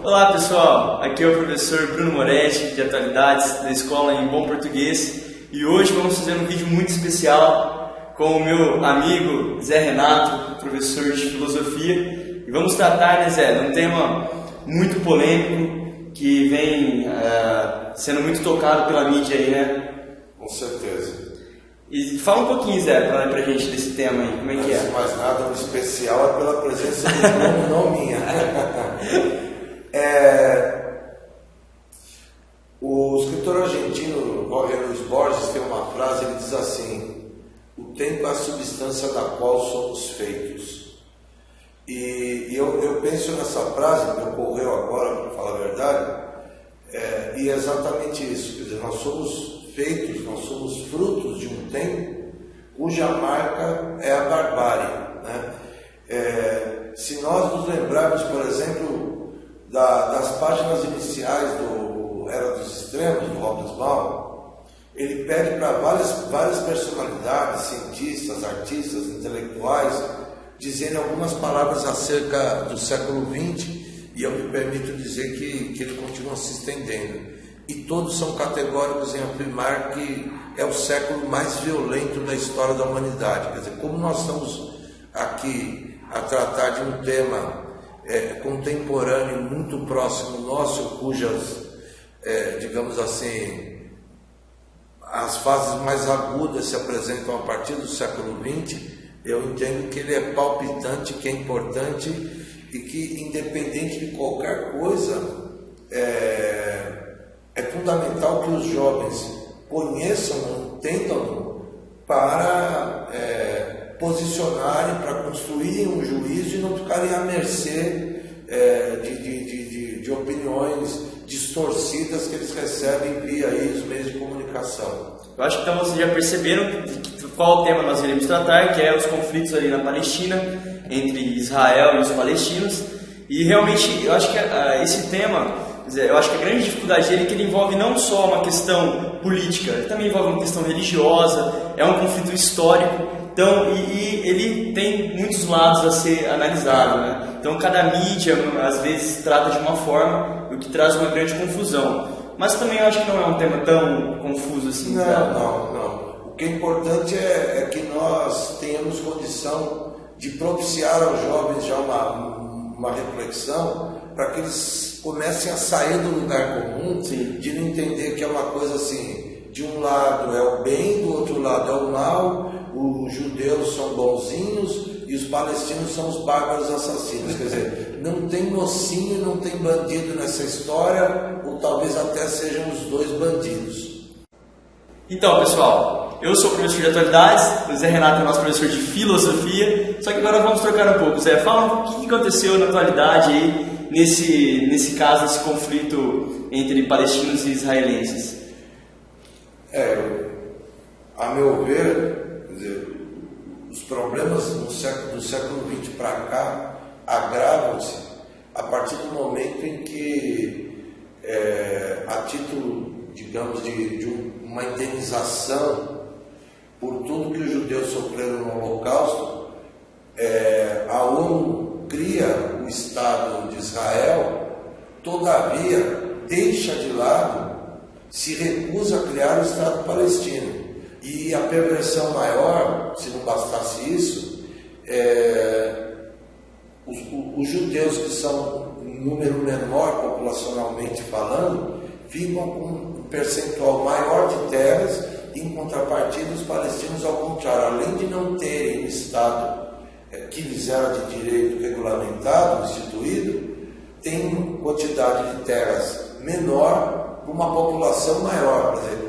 Olá pessoal, aqui é o professor Bruno Moretti, de Atualidades da Escola em Bom Português, e hoje vamos fazer um vídeo muito especial com o meu amigo Zé Renato, professor de Filosofia, e vamos tratar, né, Zé, de um tema muito polêmico que vem sendo muito tocado pela mídia aí, né? Com certeza. E fala um pouquinho, Zé, pra gente desse tema aí, como é que é? Antes de mais nada, o especial é pela presença do Bruno, não minha. O escritor argentino Jorge Luis Borges tem uma frase, ele diz assim: o tempo é a substância da qual somos feitos. E eu penso nessa frase que ocorreu agora, para falar a verdade, e é exatamente isso. Quer dizer, nós somos feitos, nós somos frutos de um tempo cuja marca é a barbárie, né? Se nós nos lembrarmos, por exemplo, das páginas iniciais do Era dos Extremos, do Hobsbawm, ele pede para várias personalidades, cientistas, artistas, intelectuais, dizerem algumas palavras acerca do século XX, e eu me permito dizer que ele continua se estendendo. E todos são categóricos em afirmar que é o século mais violento da história da humanidade. Quer dizer, como nós estamos aqui a tratar de um tema contemporâneo, muito próximo nosso, cujas, digamos assim, as fases mais agudas se apresentam a partir do século XX, eu entendo que ele é palpitante, que é importante e que, independente de qualquer coisa, é fundamental que os jovens conheçam, entendam para posicionarem, para construírem um juízo e não ficarem à mercê de opiniões distorcidas que eles recebem via aí os meios de comunicação. Eu acho que então vocês já perceberam qual tema nós iremos tratar, que é os conflitos ali na Palestina, entre Israel e os palestinos. E realmente eu acho que esse tema, eu acho que a grande dificuldade dele é que ele envolve não só uma questão política, ele também envolve uma questão religiosa, é um conflito histórico, então, e ele tem muitos lados a ser analisado, né? Então cada mídia às vezes trata de uma forma, o que traz uma grande confusão. Mas também eu acho que não é um tema tão confuso assim. Não. O que é importante é que nós tenhamos condição de propiciar aos jovens já uma reflexão para que eles comecem a sair do lugar comum. Sim. De não entender que é uma coisa assim, de um lado é o bem, do outro lado é o mal, os judeus são bonzinhos e os palestinos são os bárbaros assassinos. Quer dizer, não tem mocinho, não tem bandido nessa história, ou talvez até sejam os dois bandidos. Então, pessoal, eu sou o professor de Atualidades, o Zé Renato é nosso professor de Filosofia, só que agora vamos trocar um pouco. Zé, fala o que aconteceu na atualidade aí, nesse caso, esse conflito entre palestinos e israelenses. A meu ver, quer dizer, os problemas do século XX para cá agravam-se a partir do momento em que, a título, digamos, de uma indenização por tudo que os judeus sofreram no Holocausto, a ONU cria o Estado de Israel, todavia deixa de lado, se recusa a criar o Estado palestino. E a perversão maior, se não bastasse isso, os judeus, que são um número menor populacionalmente falando, ficam com um percentual maior de terras, e em contrapartida os palestinos, ao contrário, além de não terem um Estado que lhes era de direito regulamentado, instituído, tem uma quantidade de terras menor com uma população maior. Quer dizer,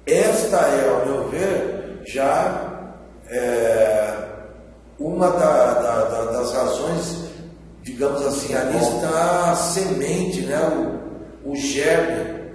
esta é, ao meu ver, já uma das razões, digamos assim, ali está a semente, né, o germe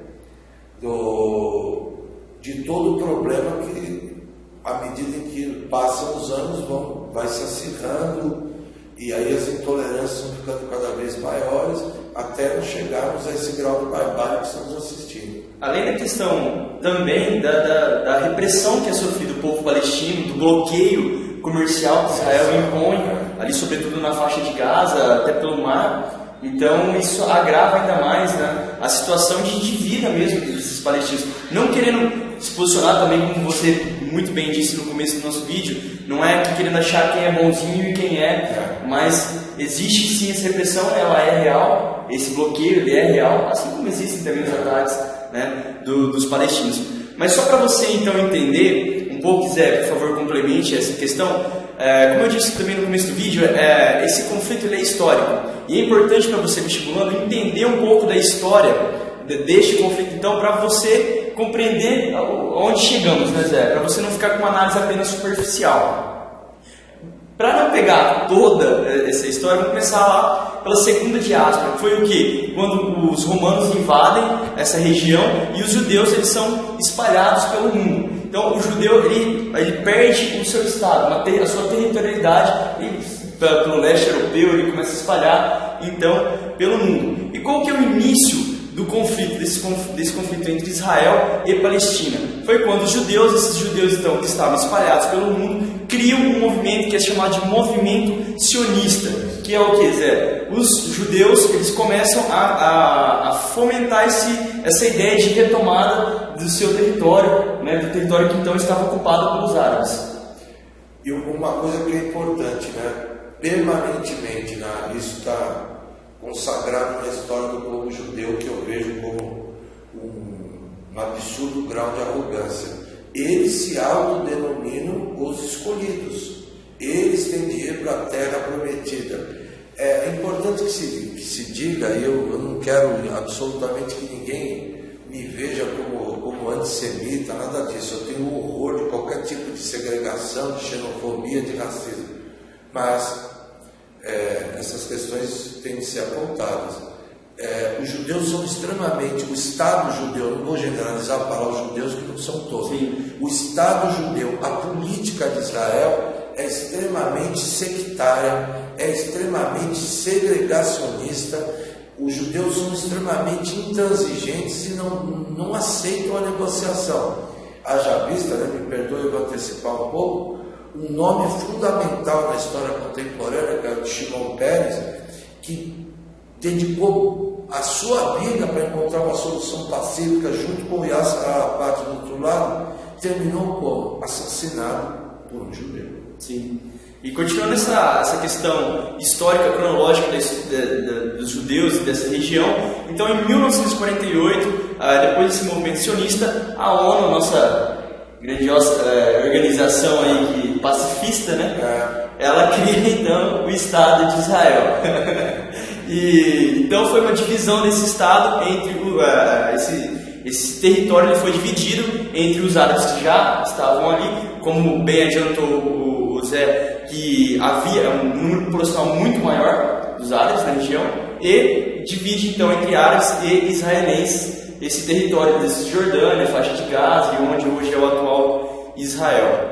de todo o problema que, à medida em que passam os anos, vai se acirrando, e aí as intolerâncias vão ficando cada vez maiores, até chegarmos a esse grau de barbárie que estamos assistindo. Além da questão também da repressão que é sofrido o povo palestino, do bloqueio comercial que Israel impõe, ali sobretudo na faixa de Gaza, até pelo mar, Então isso agrava ainda mais, né, a situação de vida mesmo desses palestinos. Não querendo se posicionar também, como você muito bem disse no começo do nosso vídeo, não é que querendo achar quem é bonzinho e quem é, mas existe sim essa repressão, ela é real, esse bloqueio ele é real, assim como existem também os ataques, né, dos palestinos. Mas só para você então entender um pouco, Zé, por favor, complemente essa questão. Como eu disse também no começo do vídeo, esse conflito ele é histórico e é importante para você, vestibulando, entender um pouco da história deste conflito, então, para você compreender onde chegamos, né, Zé? Para você não ficar com uma análise apenas superficial. Para não pegar toda essa história, vamos começar lá pela segunda diáspora, que foi o quê? Quando os romanos invadem essa região e os judeus eles são espalhados pelo mundo. Então o judeu ele perde o seu estado, a sua territorialidade, pelo leste europeu ele começa a espalhar então pelo mundo. E qual que é o início do conflito, desse conflito entre Israel e Palestina? Foi quando esses judeus então, que estavam espalhados pelo mundo, criam um movimento que é chamado de movimento sionista, que é o que, Zé? Os judeus eles começam a fomentar essa ideia de retomada do seu território, né, do território que então estava ocupado pelos árabes. E uma coisa que é importante, né? Permanentemente, né? Isso está consagrado na história do povo judeu, que eu vejo como um absurdo grau de arrogância. Eles se autodenominam os escolhidos. Eles têm dinheiro para a terra prometida. É importante que se diga, eu não quero absolutamente que ninguém me veja como antissemita, nada disso. Eu tenho horror de qualquer tipo de segregação, de xenofobia, de racismo. Mas essas questões têm de ser apontadas. Os judeus são extremamente, o Estado judeu, não vou generalizar para os judeus que não são todos. Sim. O Estado judeu, a política de Israel é extremamente sectária, é extremamente segregacionista. Os judeus são extremamente intransigentes e não aceitam a negociação. Haja vista, né, me perdoe, eu vou antecipar um pouco, um nome fundamental na história contemporânea, que é o de Shimon Peres, que dedicou a sua vida para encontrar uma solução pacífica junto com o Yasser Arafat do outro lado, terminou como assassinado por um judeu. Sim. E continuando essa questão histórica, cronológica dos judeus e dessa região, então em 1948, depois desse movimento sionista, a ONU, nossa grandiosa organização aí pacifista, né? Ela cria então o Estado de Israel. E então foi uma divisão desse Estado entre esse território, ele foi dividido entre os árabes que já estavam ali, como bem adiantou o Zé, que havia um número populacional muito maior dos árabes na região, e divide então entre árabes e israelenses esse território da Cisjordânia, faixa de Gaza, e onde hoje é o atual Israel.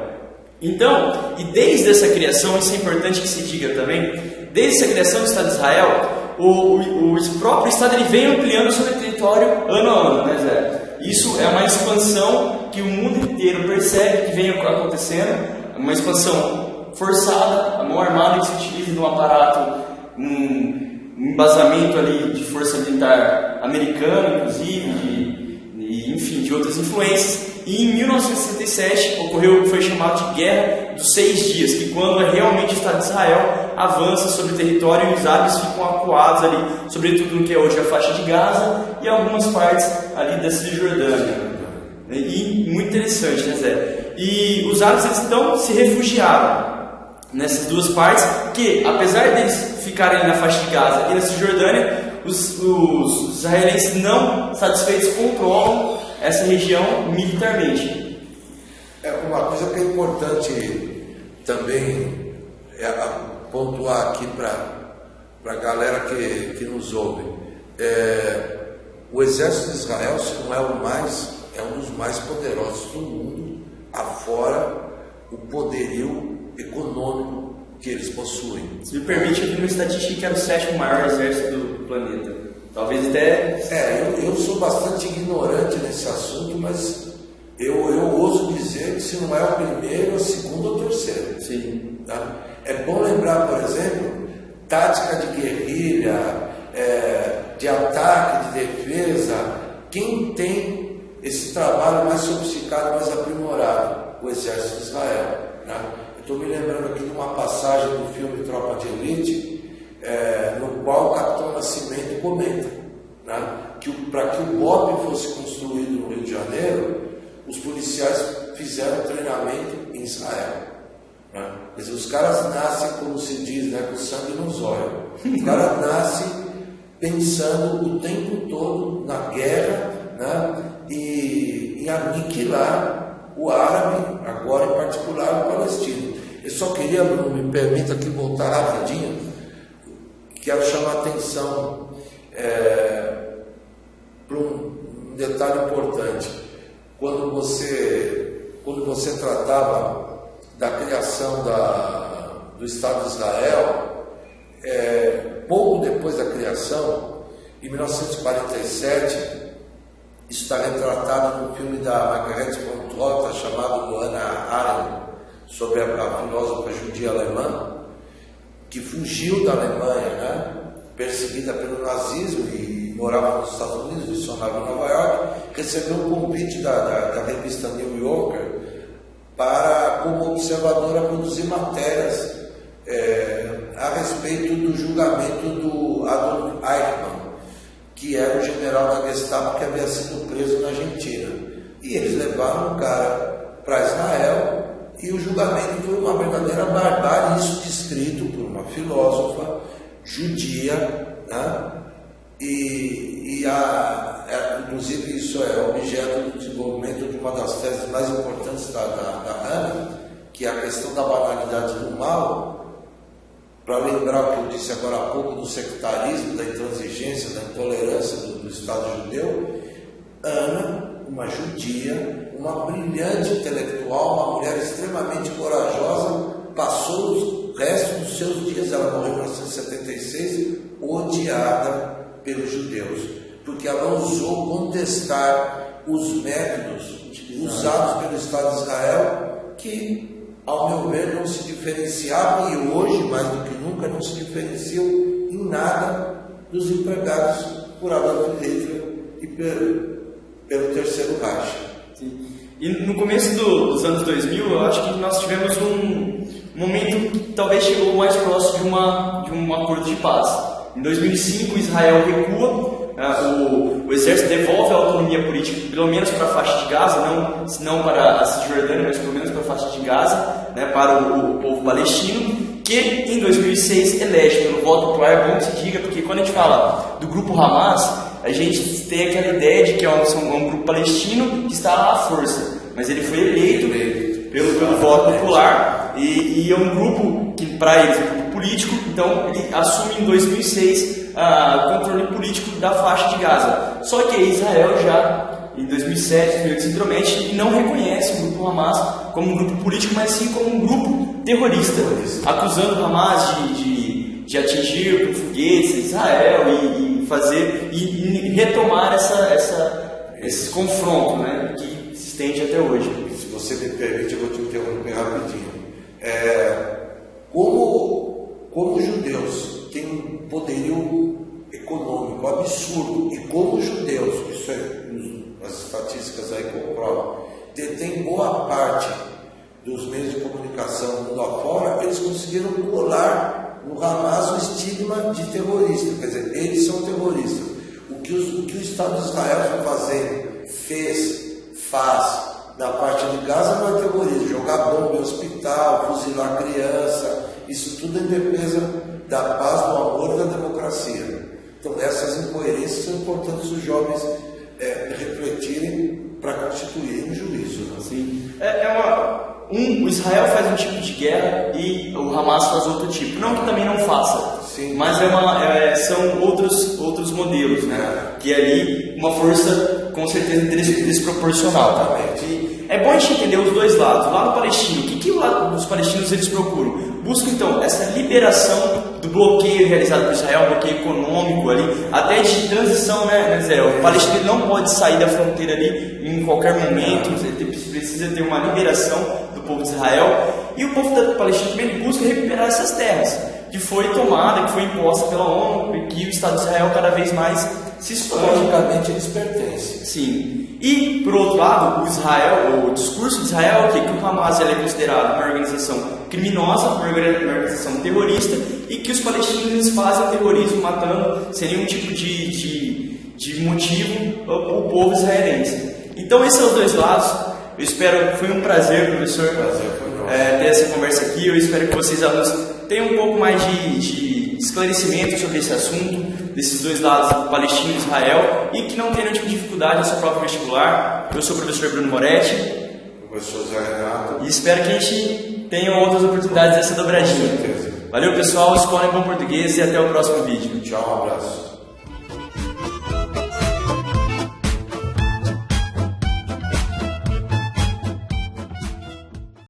Então, e desde essa criação, isso é importante que se diga também, desde essa criação do Estado de Israel, o próprio Estado ele vem ampliando o seu território ano a ano, né, Zé? Isso é uma expansão que o mundo inteiro percebe que vem acontecendo, uma expansão forçada, a mão armada que se utiliza de um aparato, um embasamento ali de força militar americana, inclusive, enfim, de outras influências. E em 1967 ocorreu o que foi chamado de Guerra dos 6 Dias, que quando realmente o Estado de Israel avança sobre o território e os árabes ficam acuados ali, sobretudo no que é hoje a faixa de Gaza e algumas partes ali da Cisjordânia. E muito interessante, né, Zé? E os árabes eles então se refugiaram nessas duas partes, que apesar deles ficarem na faixa de Gaza e na Cisjordânia, os israelenses não satisfeitos controlam essa região militarmente. Uma coisa que é importante também pontuar aqui para a galera que nos ouve. O exército de Israel, se não é o mais, é um dos mais poderosos do mundo, afora o poderio econômico que eles possuem. Se me permite, eu vi uma estatística que era o 7º maior exército do planeta. Talvez até... eu sou bastante ignorante nesse assunto, mas eu ouso dizer que se não é o primeiro, é o segundo ou terceiro. Sim. Tá? É bom lembrar, por exemplo, tática de guerrilha, de ataque, de defesa, quem tem esse trabalho mais sofisticado, mais aprimorado? O Exército de Israel. Né? Estou me lembrando aqui de uma passagem do filme Tropa de Elite, no qual o Capitão Nascimento comenta, né? Que para que o BOPE fosse construído no Rio de Janeiro, os policiais fizeram treinamento em Israel. Né? Quer dizer, os caras nascem, como se diz, né, com sangue nos olhos. Os caras nascem pensando o tempo todo na guerra, né? E em aniquilar o árabe, agora em particular o palestino. Eu só queria, Bruno, me permita aqui voltar rapidinho, quero chamar a atenção para um detalhe importante. Quando você tratava da criação do Estado de Israel, pouco depois da criação, em 1947, isso está retratado no filme da Margaret von Trotta, chamado Hannah Arendt, sobre a filósofa judia alemã, que fugiu da Alemanha, né, perseguida pelo nazismo e morava nos Estados Unidos, missionava em Nova York, recebeu um convite da revista New Yorker para, como observadora, produzir matérias a respeito do julgamento do Adolf Eichmann, que era o general da Gestapo que havia sido preso na Argentina. E eles levaram o cara para Israel e o julgamento foi uma verdadeira barbárie, isso descrito por uma filósofa judia, né? Inclusive isso é objeto do desenvolvimento de uma das teses mais importantes da Hannah, que é a questão da banalidade do mal. Para lembrar o que eu disse agora há pouco do sectarismo, da intransigência, da intolerância do Estado judeu, Ana, uma judia, uma brilhante intelectual, uma mulher extremamente corajosa, passou o resto dos seus dias, ela morreu em 1976, odiada pelos judeus, porque ela ousou contestar os métodos usados pelo Estado de Israel, que, ao meu ver, não se diferenciavam, e hoje, mais do que nunca, não se diferenciam em nada dos empregados por Adolf Hitler e pelo Terceiro Reich. Sim. E no começo dos anos 2000, eu acho que nós tivemos um momento que talvez chegou mais próximo de um acordo de paz. Em 2005, Israel recua, o exército devolve a autonomia política, pelo menos para a faixa de Gaza, não para a Cisjordânia, mas pelo menos para a faixa de Gaza, né, para o povo palestino, que em 2006 elege pelo voto popular. Bom que se diga, porque quando a gente fala do grupo Hamas, a gente tem aquela ideia de que é um grupo palestino que está à força, mas ele foi eleito pelo voto popular e é um grupo que para eles é um grupo político, então ele assume em 2006 o controle político da faixa de Gaza. Só que Israel já, em 2007, se intromete e não reconhece o grupo Hamas como um grupo político, mas sim como um grupo terrorista, acusando o Hamas de atingir com foguetes Israel e retomar esse confronto, né, que se estende até hoje. Se você me permite, eu vou te interromper rapidinho. Como os judeus têm um poderio econômico absurdo, e como os judeus, isso as estatísticas aí comprovam, detêm boa parte dos meios de comunicação mundo afora, eles conseguiram colar no Hamas o estigma de terrorista, quer dizer, eles são terroristas. O que o Estado de Israel faz na parte de Gaza não é terrorismo, jogar bomba em hospital, fuzilar criança, isso tudo em defesa da paz, do amor e da democracia. Então essas incoerências são importantes os jovens refletirem para constituírem um juízo. Né? Sim. O Israel faz um tipo de guerra e o Hamas faz outro tipo. Não que também não faça, sim, mas são outros modelos, né? Que é ali uma força com certeza desproporcional. Tá? E é bom a gente entender os dois lados. O lado palestino, o que os palestinos eles procuram? Buscam então essa liberação do bloqueio realizado por Israel, bloqueio econômico ali, até de transição, né, Zé? O palestino não pode sair da fronteira ali em qualquer momento, ele precisa ter uma liberação do povo de Israel, e o povo palestino também busca recuperar essas terras, que foi tomada, que foi imposta pela ONU, e que o Estado de Israel cada vez mais se expande. Logicamente eles pertencem. Sim. E, por outro lado, o discurso de Israel é que o Hamas é considerado uma organização criminosa, uma organização terrorista, e que os palestinos fazem terrorismo matando sem nenhum tipo de motivo o povo israelense. Então, esses são os dois lados. Eu espero que foi um prazer, professor, ter essa conversa aqui. Eu espero que vocês, alunos, tenham um pouco mais de esclarecimento sobre esse assunto, desses dois lados, Palestina e Israel, e que não tenham tipo de dificuldade no seu próprio vestibular. Eu sou o professor Bruno Moretti. Professor Zé Renato. E espero que a gente tenha outras oportunidades dessa dobradinha. Com certeza. Valeu, pessoal. Escola em Bom Português e até o próximo vídeo. Tchau, um abraço.